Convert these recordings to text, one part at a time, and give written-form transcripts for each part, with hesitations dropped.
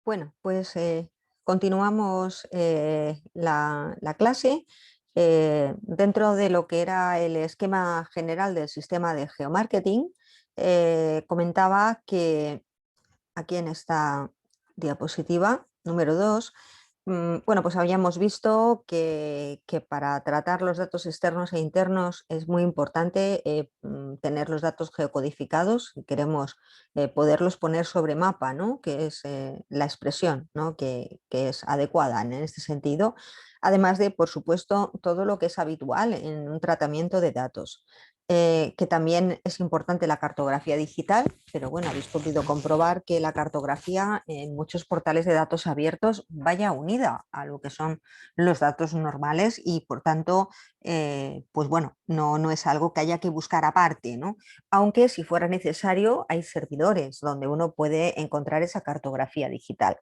Bueno, pues continuamos la clase dentro de lo que era el esquema general del sistema de geomarketing. Comentaba que aquí en esta diapositiva número 2. Bueno, pues habíamos visto que para tratar los datos externos e internos es muy importante tener los datos geocodificados y queremos poderlos poner sobre mapa, ¿no? Que es la expresión, ¿no? que es adecuada en este sentido, además de, por supuesto, todo lo que es habitual en un tratamiento de datos. Que también es importante la cartografía digital, pero bueno, habéis podido comprobar que la cartografía en muchos portales de datos abiertos vaya unida a lo que son los datos normales y por tanto, pues bueno, no es algo que haya que buscar aparte, ¿no? Aunque si fuera necesario hay servidores donde uno puede encontrar esa cartografía digital.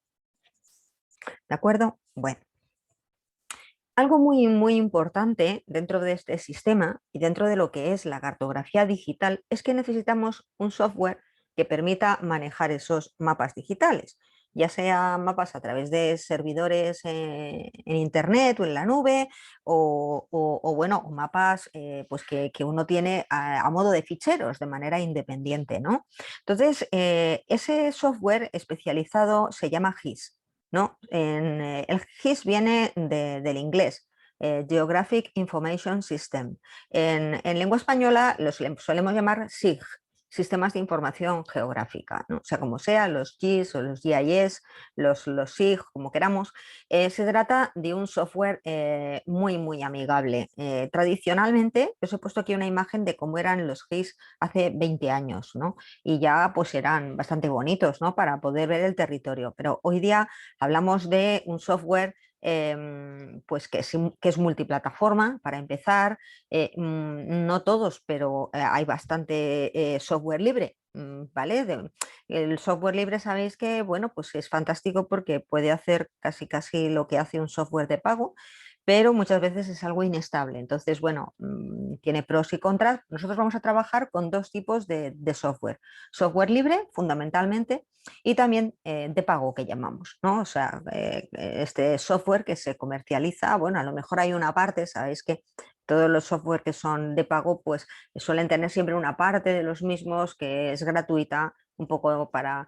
¿De acuerdo? Bueno. Algo muy importante dentro de este sistema y dentro de lo que es la cartografía digital es que necesitamos un software que permita manejar esos mapas digitales, ya sea mapas a través de servidores en internet o en la nube bueno, mapas pues que uno tiene a modo de ficheros de manera independiente, ¿no? Entonces, ese software especializado se llama GIS. ¿No? El GIS viene del inglés, Geographic Information System. En lengua española los solemos llamar SIG, Sistemas de Información Geográfica, ¿no? O sea, como sea, los GIS o los GIS, los SIG, como queramos, se trata de un software muy amigable. Tradicionalmente, os he puesto aquí una imagen de cómo eran los GIS hace 20 años, ¿no? Y ya pues eran bastante bonitos, ¿no? Para poder ver el territorio, pero hoy día hablamos de un software pues que es multiplataforma para empezar, no todos, pero hay bastante software libre, ¿vale? El software libre sabéis que, bueno, pues es fantástico porque puede hacer casi lo que hace un software de pago, pero muchas veces es algo inestable. Entonces, bueno, tiene pros y contras. Nosotros vamos a trabajar con dos tipos de software. Software libre, fundamentalmente, y también de pago que llamamos, ¿no? O sea, este software que se comercializa, bueno, a lo mejor hay una parte, sabéis que todos los software que son de pago, pues suelen tener siempre una parte de los mismos que es gratuita, un poco para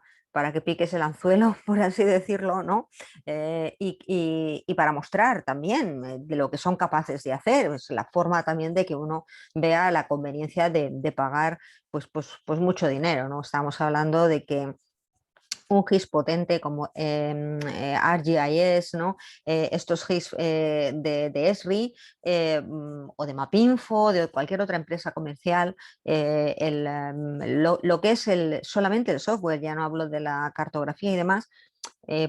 que piques el anzuelo, por así decirlo, ¿no? Y para mostrar también de lo que son capaces de hacer, es la forma también de que uno vea la conveniencia de pagar pues mucho dinero, ¿no? Estamos hablando de que un GIS potente como ArcGIS, ¿no? Estos GIS de Esri o de Mapinfo, de cualquier otra empresa comercial, lo que es solamente el software, ya no hablo de la cartografía y demás,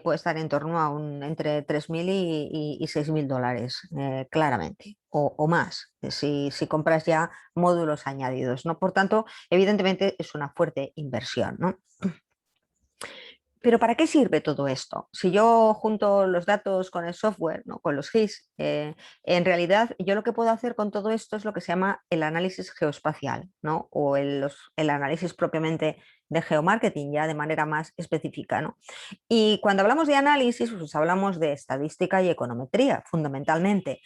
puede estar en torno a entre 3.000 y 6.000 dólares, claramente, o más, si compras ya módulos añadidos, ¿no? Por tanto, evidentemente es una fuerte inversión, ¿no? Pero ¿para qué sirve todo esto? Si yo junto los datos con el software, ¿no? Con los GIS, en realidad yo lo que puedo hacer con todo esto es lo que se llama el análisis geoespacial, ¿no? O el análisis propiamente de geomarketing, ya de manera más específica, ¿no? Y cuando hablamos de análisis, pues hablamos de estadística y econometría, fundamentalmente.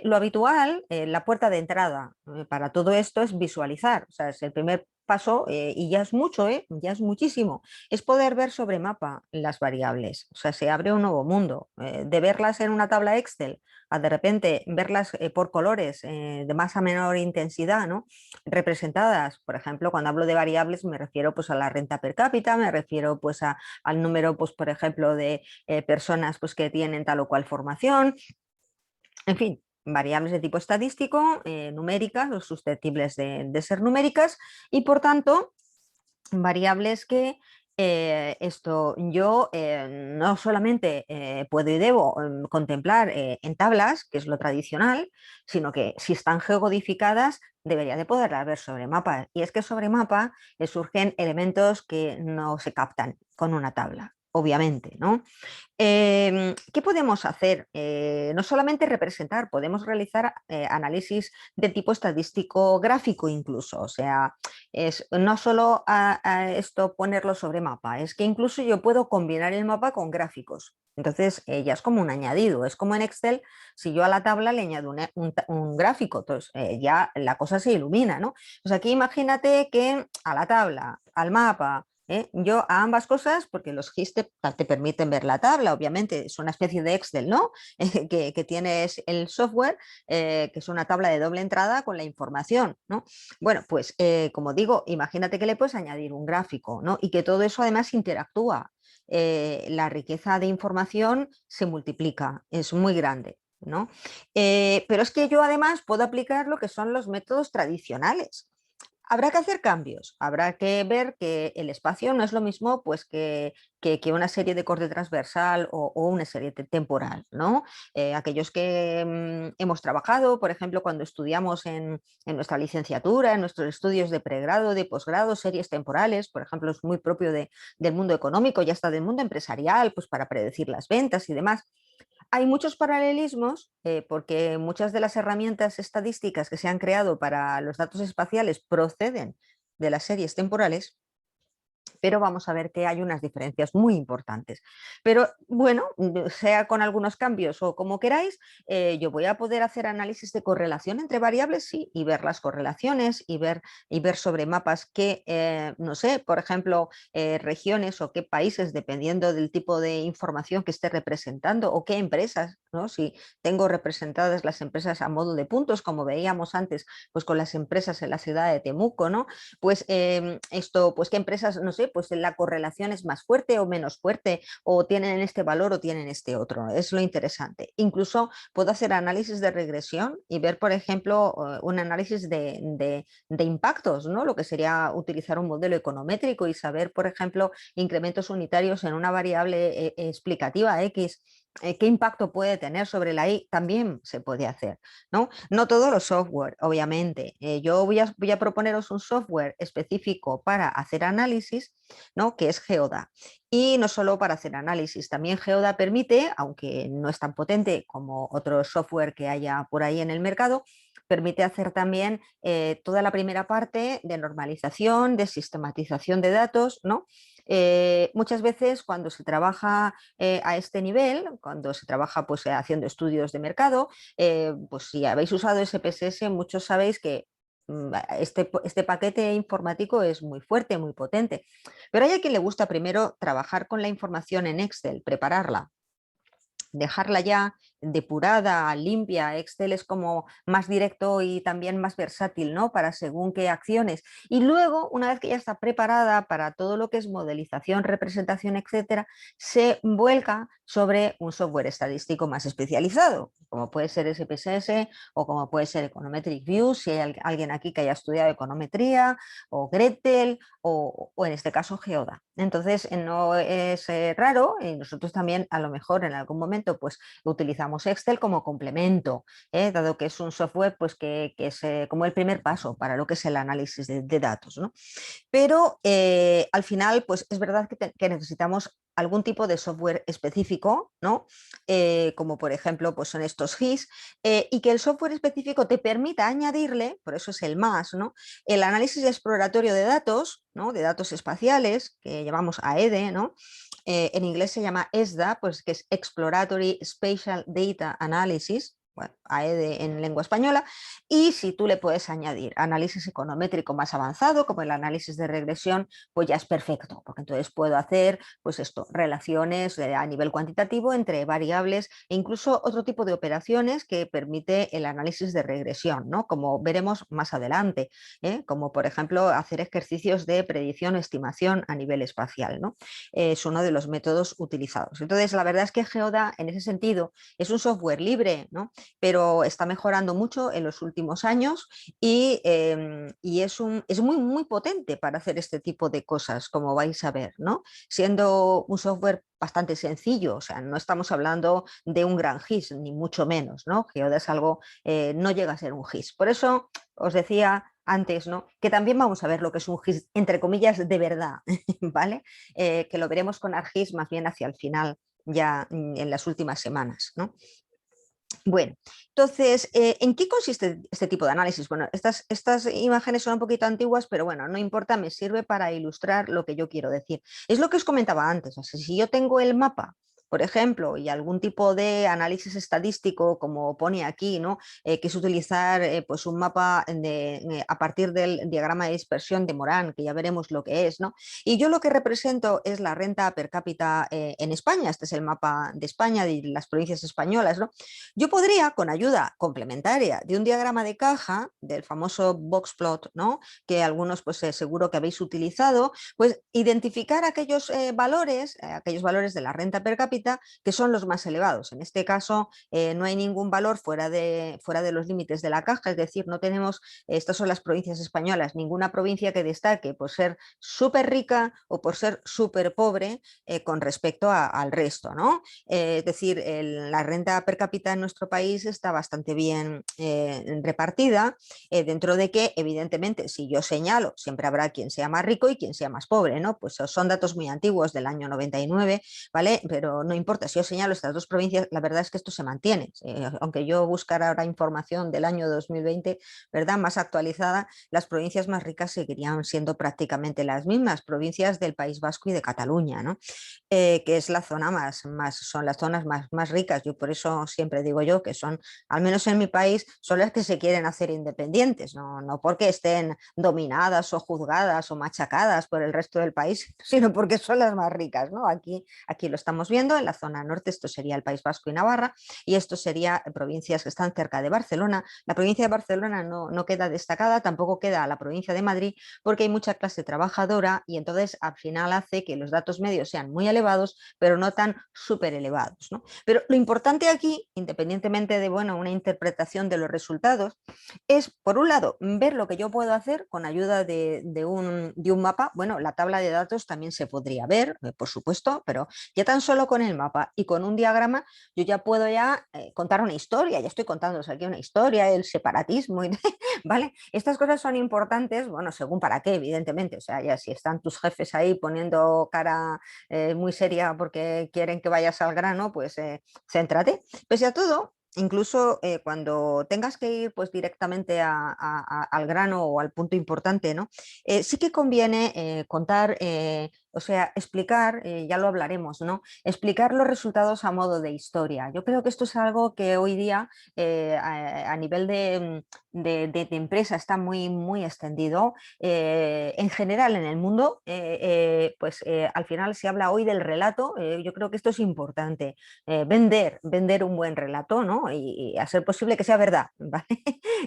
Lo habitual, la puerta de entrada para todo esto es visualizar, o sea, es el primer paso y ya es mucho, ya es muchísimo, es poder ver sobre mapa las variables, o sea, se abre un nuevo mundo, de verlas en una tabla Excel a de repente verlas por colores de más a menor intensidad, ¿no? Representadas, por ejemplo, cuando hablo de variables me refiero pues a la renta per cápita, me refiero pues al número, pues, por ejemplo, de personas pues, que tienen tal o cual formación, en fin, variables de tipo estadístico, numéricas o susceptibles de ser numéricas y por tanto variables que esto yo no solamente puedo y debo contemplar en tablas, que es lo tradicional, sino que si están geocodificadas debería de poderlas ver sobre mapa. Y es que sobre mapa surgen elementos que no se captan con una tabla. obviamente, ¿no? ¿Qué podemos hacer? No solamente representar, podemos realizar análisis de tipo estadístico gráfico incluso, o sea, es no solo a esto ponerlo sobre mapa, es que incluso yo puedo combinar el mapa con gráficos. Entonces ya es como un añadido, es como en Excel, si yo a la tabla le añado un gráfico, entonces ya la cosa se ilumina, ¿no? Pues aquí imagínate que a la tabla, al mapa, yo a ambas cosas, porque los GIS te permiten ver la tabla, obviamente, es una especie de Excel, ¿no? Que tienes el software, que es una tabla de doble entrada con la información, ¿no? Bueno, pues como digo, imagínate que le puedes añadir un gráfico, ¿no? Y que todo eso además interactúa. La riqueza de información se multiplica, es muy grande, ¿no? Pero es que yo además puedo aplicar lo que son los métodos tradicionales. Habrá que hacer cambios, habrá que ver que el espacio no es lo mismo pues, que una serie de corte transversal o una serie temporal, ¿no? Aquellos que hemos trabajado, por ejemplo, cuando estudiamos en nuestra licenciatura, en nuestros estudios de pregrado, de posgrado, series temporales, por ejemplo, es muy propio del mundo económico, ya está del mundo empresarial, pues para predecir las ventas y demás. Hay muchos paralelismos porque muchas de las herramientas estadísticas que se han creado para los datos espaciales proceden de las series temporales, pero vamos a ver que hay unas diferencias muy importantes. Pero bueno, sea con algunos cambios o como queráis, yo voy a poder hacer análisis de correlación entre variables, sí, y ver las correlaciones y ver sobre mapas qué, no sé, por ejemplo, regiones o qué países, dependiendo del tipo de información que esté representando o qué empresas, ¿no? Si tengo representadas las empresas a modo de puntos, como veíamos antes, pues con las empresas en la ciudad de Temuco, ¿no? Pues esto, pues qué empresas, no sé, pues la correlación es más fuerte o menos fuerte, o tienen este valor o tienen este otro, es lo interesante. Incluso puedo hacer análisis de regresión y ver, por ejemplo, un análisis de impactos, ¿no? Lo que sería utilizar un modelo econométrico y saber, por ejemplo, incrementos unitarios en una variable explicativa X, qué impacto puede tener sobre la Y, también se puede hacer, ¿no? No todos los software, obviamente. Yo voy a proponeros un software específico para hacer análisis, ¿no? Que es Geoda. Y no solo para hacer análisis, también Geoda permite, aunque no es tan potente como otro software que haya por ahí en el mercado, permite hacer también toda la primera parte de normalización, de sistematización de datos, ¿no? Muchas veces cuando se trabaja a este nivel, cuando se trabaja pues, haciendo estudios de mercado, pues si habéis usado SPSS, muchos sabéis que este paquete informático es muy fuerte, muy potente. Pero hay a quien le gusta primero trabajar con la información en Excel, prepararla, dejarla ya depurada, limpia. Excel es como más directo y también más versátil, ¿no? Para según qué acciones. Y luego, una vez que ya está preparada para todo lo que es modelización, representación, etcétera, se vuelca sobre un software estadístico más especializado, como puede ser SPSS o como puede ser Econometric View, si hay alguien aquí que haya estudiado econometría, o Gretel, o en este caso Geoda. Entonces, no es raro, y nosotros también a lo mejor en algún momento pues utilizamos Excel como complemento, dado que es un software pues, que es como el primer paso para lo que es el análisis de datos, ¿no? Pero al final pues es verdad que necesitamos algún tipo de software específico, ¿no? Como por ejemplo pues son estos GIS, y que el software específico te permita añadirle, por eso es el más, ¿no? El análisis exploratorio de datos, ¿no? De datos espaciales, que llamamos AED, ¿no? En inglés se llama ESDA, pues que es Exploratory Spatial Data Analysis, bueno, AED en lengua española, y si tú le puedes añadir análisis econométrico más avanzado, como el análisis de regresión, pues ya es perfecto, porque entonces puedo hacer, pues esto, relaciones a nivel cuantitativo entre variables e incluso otro tipo de operaciones que permite el análisis de regresión, ¿no? Como veremos más adelante, como por ejemplo hacer ejercicios de predicción o estimación a nivel espacial, ¿no? Es uno de los métodos utilizados. Entonces, la verdad es que Geoda, en ese sentido, es un software libre, ¿no? Pero está mejorando mucho en los últimos años y es muy, muy potente para hacer este tipo de cosas, como vais a ver, ¿no? Siendo un software bastante sencillo, o sea, no estamos hablando de un gran GIS, ni mucho menos, ¿no? Geoda es algo, no llega a ser un GIS. Por eso os decía antes, ¿no? Que también vamos a ver lo que es un GIS, entre comillas, de verdad, ¿vale? Que lo veremos con ArcGIS más bien hacia el final, ya en las últimas semanas, ¿no? Bueno, entonces, ¿en qué consiste este tipo de análisis? Bueno, estas imágenes son un poquito antiguas, pero bueno, no importa, me sirve para ilustrar lo que yo quiero decir. Es lo que os comentaba antes, o sea, si yo tengo el mapa, por ejemplo, y algún tipo de análisis estadístico, como pone aquí, ¿no? Que es utilizar pues un mapa a partir del diagrama de dispersión de Morán, que ya veremos lo que es, ¿no? Y yo lo que represento es la renta per cápita en España. Este es el mapa de España, de las provincias españolas, ¿no? Yo podría, con ayuda complementaria de un diagrama de caja, del famoso box plot, ¿no? Que algunos pues seguro que habéis utilizado, pues identificar aquellos valores de la renta per cápita que son los más elevados. En este caso no hay ningún valor fuera de los límites de la caja, es decir, no tenemos, estas son las provincias españolas, ninguna provincia que destaque por ser súper rica o por ser súper pobre con respecto al resto, ¿no? Es decir, la renta per cápita en nuestro país está bastante bien repartida, dentro de que, evidentemente, si yo señalo, siempre habrá quien sea más rico y quien sea más pobre, ¿no? Pues son datos muy antiguos del año 99, ¿vale? Pero no importa, si yo señalo estas dos provincias, la verdad es que esto se mantiene. Aunque yo buscara ahora información del año 2020, ¿verdad? Más actualizada, las provincias más ricas seguirían siendo prácticamente las mismas, provincias del País Vasco y de Cataluña, ¿no? Que es la zona son las zonas más ricas. Yo por eso siempre digo yo que son, al menos en mi país, son las que se quieren hacer independientes, no porque estén dominadas o juzgadas o machacadas por el resto del país, sino porque son las más ricas, ¿no? Aquí lo estamos viendo, en la zona norte esto sería el País Vasco y Navarra, y esto sería provincias que están cerca de Barcelona. La provincia de Barcelona no queda destacada, tampoco queda la provincia de Madrid, porque hay mucha clase trabajadora y entonces al final hace que los datos medios sean muy elevados, pero no tan súper elevados, ¿no? Pero lo importante aquí, independientemente de bueno, una interpretación de los resultados, es, por un lado, ver lo que yo puedo hacer con ayuda de un mapa. Bueno, la tabla de datos también se podría ver, por supuesto, pero ya tan solo con el mapa y con un diagrama, yo ya puedo contar una historia, ya estoy contándoos aquí una historia, el separatismo, ¿vale? Estas cosas son importantes, bueno, según para qué, evidentemente, o sea, ya si están tus jefes ahí poniendo cara muy seria porque quieren que vayas al grano, pues céntrate. Pese a todo, incluso cuando tengas que ir pues directamente al grano o al punto importante, ¿no? Sí que conviene contar, o sea, explicar, ya lo hablaremos, ¿no? Explicar los resultados a modo de historia. Yo creo que esto es algo que hoy día a nivel de empresa está muy extendido. En general en el mundo, pues al final se habla hoy del relato. Yo creo que esto es importante, vender un buen relato, ¿no? Y a ser posible que sea verdad, ¿vale?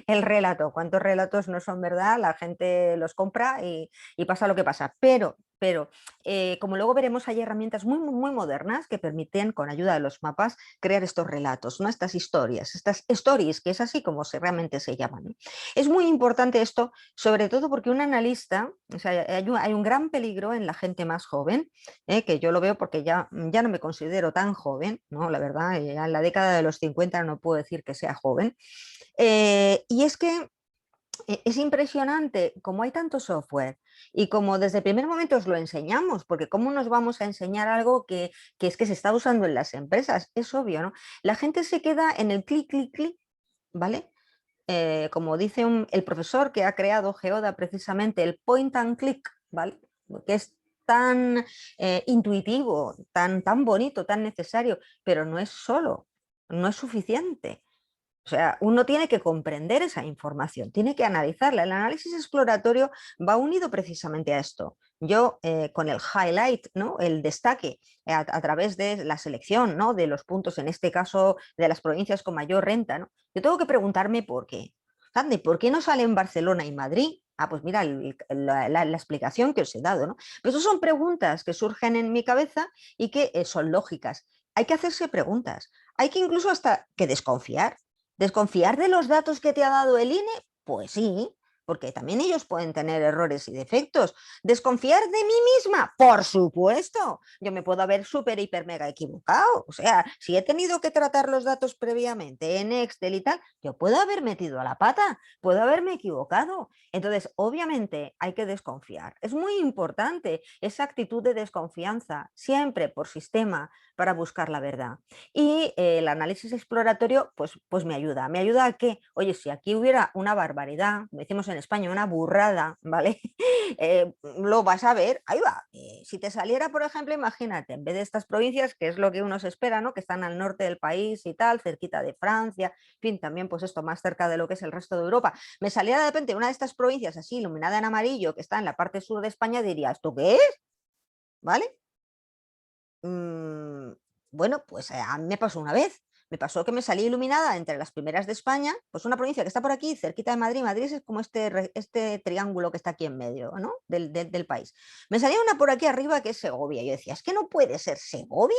El relato, ¿cuántos relatos no son verdad? La gente los compra y pasa lo que pasa, pero como luego veremos, hay herramientas muy modernas que permiten, con ayuda de los mapas, crear estos relatos, ¿no? Estas historias, estas stories, que es así como realmente se llaman, ¿no? Es muy importante esto, sobre todo porque un analista, o sea, hay un gran peligro en la gente más joven, que yo lo veo porque ya no me considero tan joven, ¿no? La verdad, ya en la década de los 50 no puedo decir que sea joven, y es que es impresionante cómo hay tanto software y como desde el primer momento os lo enseñamos, porque cómo nos vamos a enseñar algo que es que se está usando en las empresas, es obvio, ¿no? La gente se queda en el clic, clic, clic, ¿vale? Como dice el profesor que ha creado Geoda precisamente, el point and click, ¿vale? Que es tan intuitivo, tan bonito, tan necesario, pero no es solo, no es suficiente. O sea, uno tiene que comprender esa información, tiene que analizarla. El análisis exploratorio va unido precisamente a esto. Yo con el highlight, ¿no? El destaque a través de la selección, ¿no? De los puntos, en este caso de las provincias con mayor renta, ¿no? Yo tengo que preguntarme por qué. Ande, ¿por qué no sale en Barcelona y Madrid? Ah, pues mira, la explicación que os he dado, ¿no? Pero eso son preguntas que surgen en mi cabeza y que son lógicas. Hay que hacerse preguntas. Hay que incluso hasta que desconfiar. ¿Desconfiar de los datos que te ha dado el INE? Pues sí, porque también ellos pueden tener errores y defectos. ¿Desconfiar de mí misma? Por supuesto. Yo me puedo haber súper, hiper, mega equivocado. O sea, si he tenido que tratar los datos previamente en Excel y tal, yo puedo haber metido a la pata, puedo haberme equivocado. Entonces, obviamente hay que desconfiar. Es muy importante esa actitud de desconfianza, siempre por sistema, para buscar la verdad. Y el análisis exploratorio, pues me ayuda. ¿Me ayuda a qué? Oye, si aquí hubiera una barbaridad, como decimos en España, una burrada, ¿vale? Lo vas a ver, ahí va. Si te saliera, por ejemplo, imagínate, en vez de estas provincias, que es lo que uno se espera, ¿no? Que están al norte del país y tal, cerquita de Francia, en fin, también pues esto más cerca de lo que es el resto de Europa, me saliera de repente una de estas provincias así iluminada en amarillo que está en la parte sur de España, diría, ¿esto qué es? ¿Vale? Mm, bueno, pues a mí me pasó una vez. Me pasó que me salí iluminada entre las primeras de España, pues una provincia que está por aquí, cerquita de Madrid. Madrid es como este triángulo que está aquí en medio, ¿no? Del país. Me salía una por aquí arriba que es Segovia. Yo decía, es que no puede ser Segovia,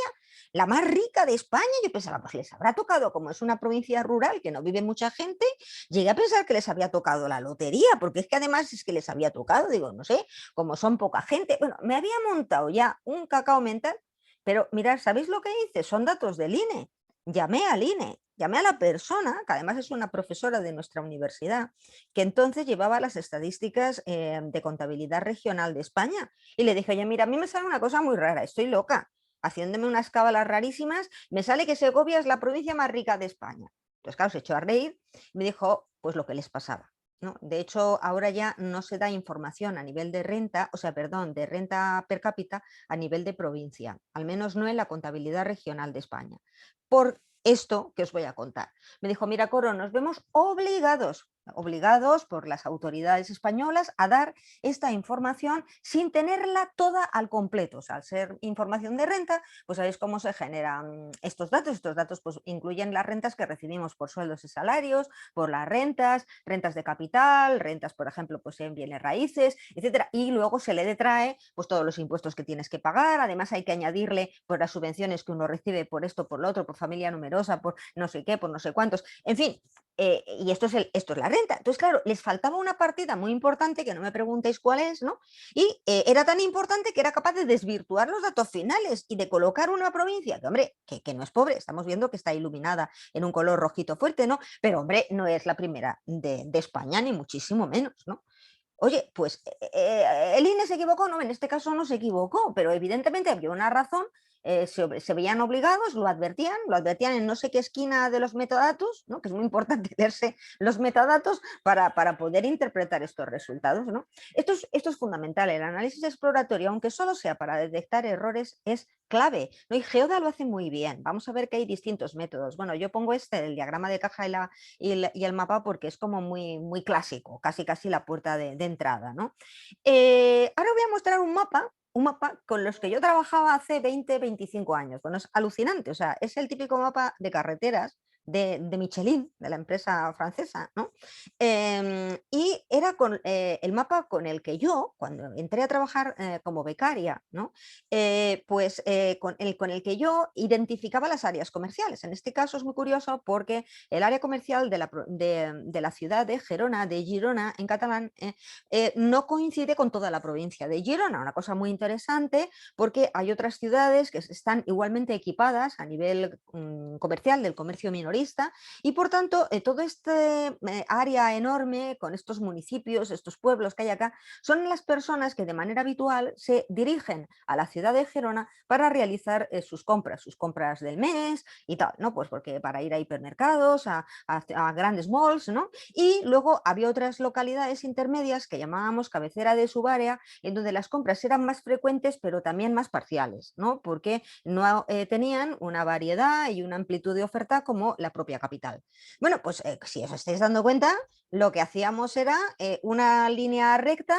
la más rica de España. Yo pensaba, pues les habrá tocado, como es una provincia rural que no vive mucha gente, llegué a pensar que les había tocado la lotería, porque es que además es que les había tocado, digo, no sé, como son poca gente. Bueno, me había montado ya un cacao mental, pero mirad, ¿sabéis lo que hice? Son datos del INE. Llamé al INE, llamé a la persona, que además es una profesora de nuestra universidad, que entonces llevaba las estadísticas de contabilidad regional de España. Y le dije, oye, mira, a mí me sale una cosa muy rara, estoy loca, haciéndome unas cábalas rarísimas, me sale que Segovia es la provincia más rica de España. Entonces, claro, se echó a reír y me dijo, pues lo que les pasaba. ¿No? De hecho, ahora ya no se da información a nivel de renta, o sea, perdón, de renta per cápita a nivel de provincia, al menos no en la contabilidad regional de España. Por esto que os voy a contar. Me dijo, mira, Coro, nos vemos obligados por las autoridades españolas a dar esta información sin tenerla toda al completo. O sea, al ser información de renta, pues sabéis cómo se generan estos datos. Estos datos pues incluyen las rentas que recibimos por sueldos y salarios, por las rentas, rentas de capital, rentas, por ejemplo, pues en bienes raíces, etcétera. Y luego se le detrae pues todos los impuestos que tienes que pagar. Además hay que añadirle pues las subvenciones que uno recibe por esto, por lo otro, por familia numerosa, por no sé qué, por no sé cuántos. En fin, y esto es la renta. Entonces, claro, les faltaba una partida muy importante, que no me preguntéis cuál es, ¿no? Y era tan importante que era capaz de desvirtuar los datos finales y de colocar una provincia que, hombre, que no es pobre, estamos viendo que está iluminada en un color rojito fuerte, ¿no? Pero, hombre, no es la primera de España, ni muchísimo menos, ¿no? Oye, pues el INE se equivocó, no, en este caso no se equivocó, pero evidentemente había una razón, se veían obligados, lo advertían en no sé qué esquina de los metadatos, ¿no? Que es muy importante leerse los metadatos para poder interpretar estos resultados, ¿no? Esto es fundamental, el análisis exploratorio, aunque solo sea para detectar errores, es clave, ¿no? Y Geoda lo hace muy bien. Vamos a ver que hay distintos métodos. Bueno, yo pongo el diagrama de caja y el mapa porque es como muy, muy clásico, casi casi la puerta de entrada, ¿no? Ahora voy a mostrar un mapa con los que yo trabajaba hace 20, 25 años. Bueno, es alucinante, o sea, es el típico mapa de carreteras de Michelin, de la empresa francesa, ¿no? Y era el mapa con el que yo, cuando entré a trabajar como becaria, ¿no? Con el que yo identificaba las áreas comerciales. En este caso es muy curioso porque el área comercial de la ciudad de Gerona, de Girona, en catalán, no coincide con toda la provincia de Girona. Una cosa muy interesante porque hay otras ciudades que están igualmente equipadas a nivel comercial, del comercio minorista, y por tanto todo este área enorme con estos municipios, estos pueblos que hay acá, son las personas que de manera habitual se dirigen a la ciudad de Gerona para realizar sus compras del mes y tal, ¿no? Pues porque para ir a hipermercados, a grandes malls, ¿no? Y luego había otras localidades intermedias que llamábamos cabecera de subárea, en donde las compras eran más frecuentes, pero también más parciales, ¿no? Porque no tenían una variedad y una amplitud de oferta como la propia capital. Bueno, pues si os estáis dando cuenta, lo que hacíamos era una línea recta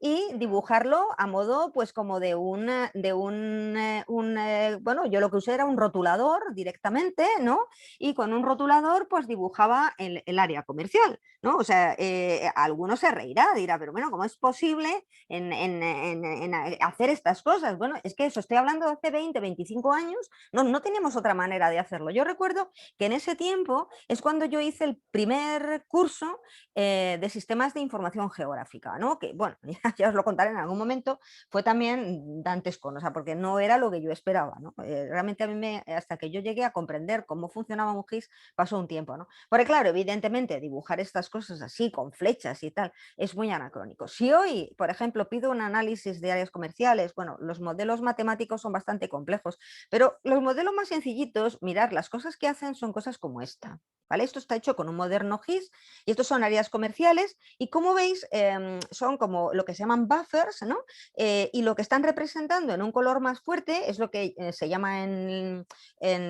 y dibujarlo a modo pues como de bueno, yo lo que usé era un rotulador directamente, ¿no? Y con un rotulador pues dibujaba el área comercial, ¿no? O sea, alguno se reirá, dirá, pero bueno, ¿cómo es posible en hacer estas cosas? Bueno, es que eso, estoy hablando de hace 20, 25 años, no teníamos otra manera de hacerlo. Yo recuerdo que en ese tiempo es cuando yo hice el primer curso de sistemas de información geográfica, ¿no? Que bueno, ya os lo contaré en algún momento, fue también dantesco, ¿no? O sea, porque no era lo que yo esperaba, ¿no? Realmente a mí hasta que yo llegué a comprender cómo funcionaba un GIS pasó un tiempo, ¿no? Porque claro, evidentemente dibujar estas cosas así con flechas y tal es muy anacrónico. Si hoy, por ejemplo, pido un análisis de áreas comerciales, bueno, los modelos matemáticos son bastante complejos, pero los modelos más sencillitos, mirar, las cosas que hacen son cosas como esta, ¿vale? Esto está hecho con un moderno GIS y estos son áreas comerciales y como veis son como lo que se llaman buffers, ¿no? Y lo que están representando en un color más fuerte es lo que se llama en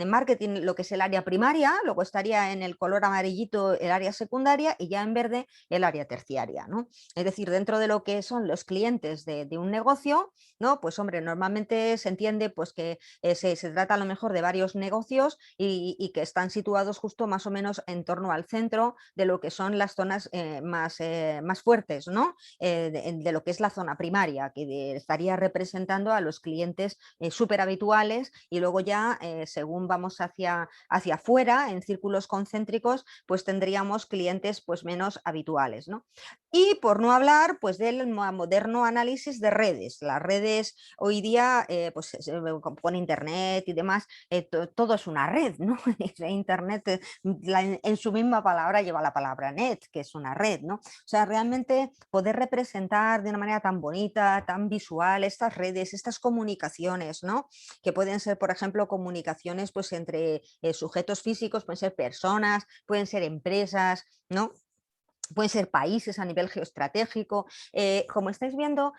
marketing lo que es el área primaria, luego estaría en el color amarillito el área secundaria y ya en verde el área terciaria, ¿no? Es decir, dentro de lo que son los clientes de un negocio, ¿no? Pues hombre, normalmente se entiende pues que se trata a lo mejor de varios negocios y que están situados justo más o menos en torno al centro de lo que son las zonas más fuertes, ¿no? De lo que es la zona primaria, que estaría representando a los clientes súper habituales y luego ya según vamos hacia afuera, en círculos concéntricos, pues tendríamos clientes pues menos habituales, ¿no? Y por no hablar pues del moderno análisis de redes. Las redes hoy día pues con internet y demás, todo es una red, ¿no? Internet en su misma palabra lleva la palabra net, que es una red, ¿no? O sea, realmente poder representar de una manera tan bonita, tan visual estas redes, estas comunicaciones, ¿no? Que pueden ser, por ejemplo, comunicaciones pues entre sujetos físicos, pueden ser personas, pueden ser empresas, ¿no? Pueden ser países a nivel geoestratégico. Como estáis viendo,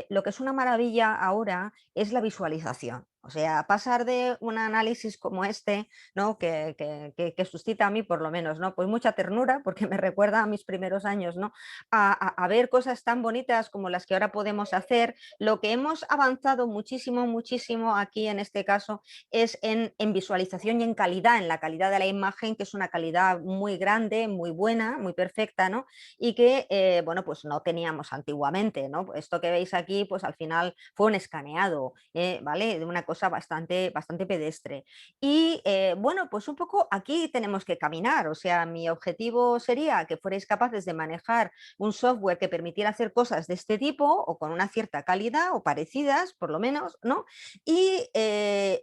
lo que es una maravilla ahora es la visualización. O sea, pasar de un análisis como este, ¿no? que suscita a mí por lo menos, ¿no? Pues mucha ternura, porque me recuerda a mis primeros años, ¿no? A ver cosas tan bonitas como las que ahora podemos hacer. Lo que hemos avanzado muchísimo, muchísimo aquí en este caso es en visualización y en calidad, en la calidad de la imagen, que es una calidad muy grande, muy buena, muy perfecta, ¿no? Y que, bueno, pues no teníamos antiguamente, ¿no? Esto que veis aquí, pues al final fue un escaneado, ¿vale? De una cosa bastante pedestre. Y, bueno, pues un poco aquí tenemos que caminar, o sea, mi objetivo sería que fuerais capaces de manejar un software que permitiera hacer cosas de este tipo o con una cierta calidad o parecidas, por lo menos, ¿no? Y,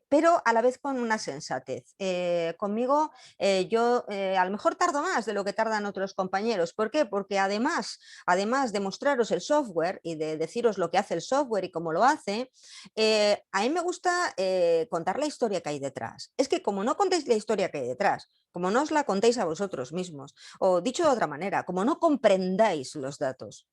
pero a la vez con una sensatez. Conmigo yo a lo mejor tardo más de lo que tardan otros compañeros. ¿Por qué? Porque además de mostraros el software y de deciros lo que hace el software y cómo lo hace, a mí me gusta contar la historia que hay detrás. Es que como no contéis la historia que hay detrás, como no os la contéis a vosotros mismos, o dicho de otra manera, como no comprendáis los datos,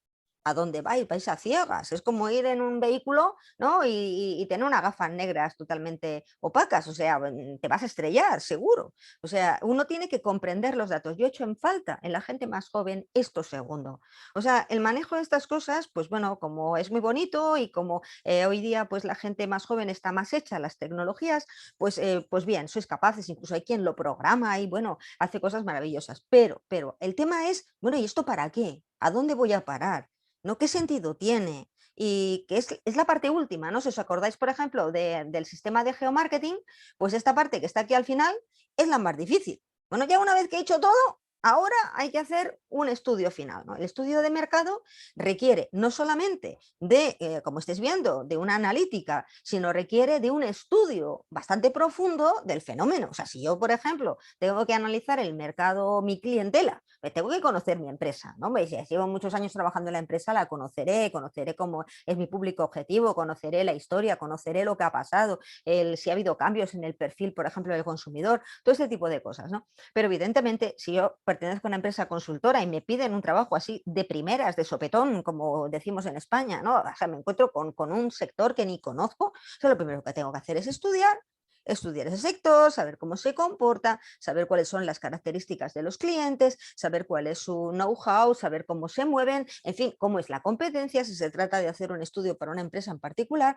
¿a dónde vais? Vais a ciegas. Es como ir en un vehículo, ¿no? Y tener unas gafas negras totalmente opacas. O sea, te vas a estrellar, seguro. O sea, uno tiene que comprender los datos. Yo he hecho en falta en la gente más joven esto segundo. O sea, el manejo de estas cosas, pues bueno, como es muy bonito y como hoy día pues la gente más joven está más hecha a las tecnologías, pues bien, sois capaces, incluso hay quien lo programa y bueno, hace cosas maravillosas. Pero el tema es, bueno, ¿y esto para qué? ¿A dónde voy a parar? ¿No? ¿Qué sentido tiene? Y que es la parte última, ¿no? Si os acordáis, por ejemplo, del sistema de geomarketing, pues esta parte que está aquí al final es la más difícil. Bueno, ya una vez que he hecho todo, ahora hay que hacer un estudio final, ¿no? El estudio de mercado requiere no solamente de, como estáis viendo, de una analítica, sino requiere de un estudio bastante profundo del fenómeno. O sea, si yo, por ejemplo, tengo que analizar el mercado, mi clientela, pues tengo que conocer mi empresa, ¿no? Si llevo muchos años trabajando en la empresa, la conoceré cómo es mi público objetivo, conoceré la historia, conoceré lo que ha pasado, si ha habido cambios en el perfil, por ejemplo, del consumidor, todo este tipo de cosas, ¿no? Pero evidentemente, si yo pertenezco a una empresa consultora y me piden un trabajo así de primeras, de sopetón, como decimos en España, ¿no? O sea, me encuentro con un sector que ni conozco, o sea, lo primero que tengo que hacer es estudiar estudiar ese sector, saber cómo se comporta, saber cuáles son las características de los clientes, saber cuál es su know-how, saber cómo se mueven, en fin, cómo es la competencia, si se trata de hacer un estudio para una empresa en particular,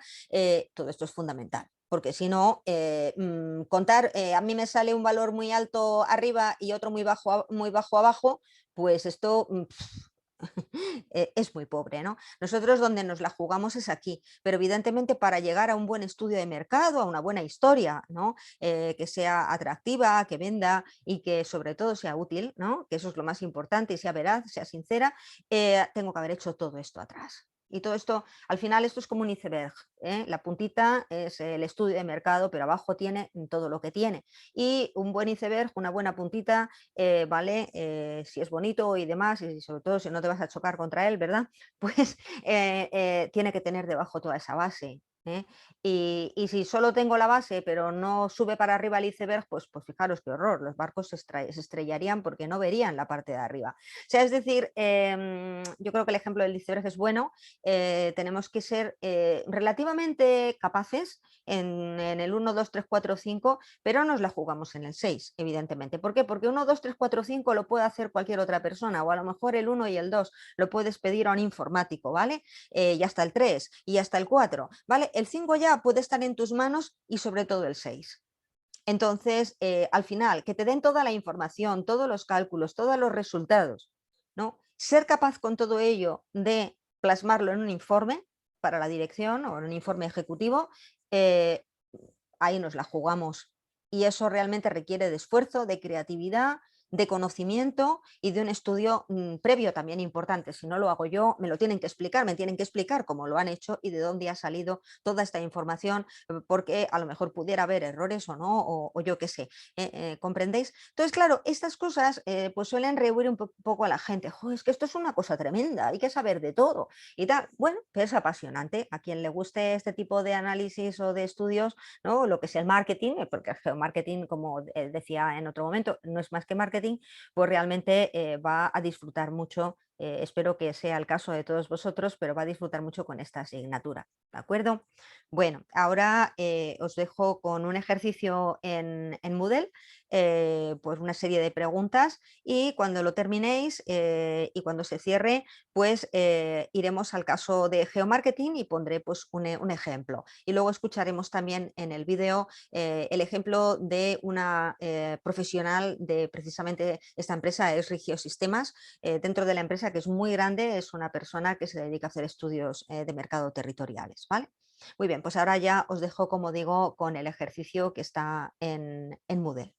todo esto es fundamental. Porque si no, contar, a mí me sale un valor muy alto arriba y otro muy bajo abajo, pues esto es muy pobre, ¿no? Nosotros donde nos la jugamos es aquí, pero evidentemente para llegar a un buen estudio de mercado, a una buena historia, ¿no? Que sea atractiva, que venda y que sobre todo sea útil, ¿no? Que eso es lo más importante y sea veraz, sea sincera, tengo que haber hecho todo esto atrás. Y todo esto, al final, esto es como un iceberg, ¿eh? La puntita es el estudio de mercado, pero abajo tiene todo lo que tiene. Y un buen iceberg, una buena puntita, ¿vale? Si es bonito y demás, y sobre todo si no te vas a chocar contra él, ¿verdad? Pues tiene que tener debajo toda esa base. ¿Eh? Y si solo tengo la base, pero no sube para arriba el iceberg, pues fijaros qué horror, los barcos se estrellarían porque no verían la parte de arriba. O sea, es decir, yo creo que el ejemplo del iceberg es bueno, tenemos que ser relativamente capaces en el 1, 2, 3, 4, 5, pero nos la jugamos en el 6, evidentemente. ¿Por qué? Porque 1, 2, 3, 4, 5 lo puede hacer cualquier otra persona, o a lo mejor el 1 y el 2 lo puedes pedir a un informático, ¿vale? Y hasta el 3 y hasta el 4, ¿vale? El 5 ya puede estar en tus manos y sobre todo el 6. Entonces, al final, que te den toda la información, todos los cálculos, todos los resultados, ¿no? Ser capaz con todo ello de plasmarlo en un informe para la dirección o en un informe ejecutivo, eh, ahí nos la jugamos. Y eso realmente requiere de esfuerzo, de creatividad, de conocimiento y de un estudio previo también importante. Si no lo hago yo, me lo tienen que explicar, me tienen que explicar cómo lo han hecho y de dónde ha salido toda esta información, porque a lo mejor pudiera haber errores o no, o yo qué sé. ¿Comprendéis? Entonces, claro, estas cosas pues suelen rehuir un poco a la gente. "Jo, es que esto es una cosa tremenda, hay que saber de todo y tal". Bueno, pues es apasionante. A quien le guste este tipo de análisis o de estudios, ¿no? Lo que es el marketing, porque el geomarketing, como decía en otro momento, no es más que marketing, pues realmente va a disfrutar mucho. Espero que sea el caso de todos vosotros, pero va a disfrutar mucho con esta asignatura. ¿De acuerdo? Bueno, ahora os dejo con un ejercicio en Moodle, pues una serie de preguntas y cuando lo terminéis y cuando se cierre, pues iremos al caso de geomarketing y pondré pues un ejemplo. Y luego escucharemos también en el vídeo el ejemplo de una profesional de precisamente esta empresa, es Regiosistemas, dentro de la empresa que es muy grande, es una persona que se dedica a hacer estudios de mercado territoriales, ¿vale? Muy bien, pues ahora ya os dejo, como digo, con el ejercicio que está en Moodle.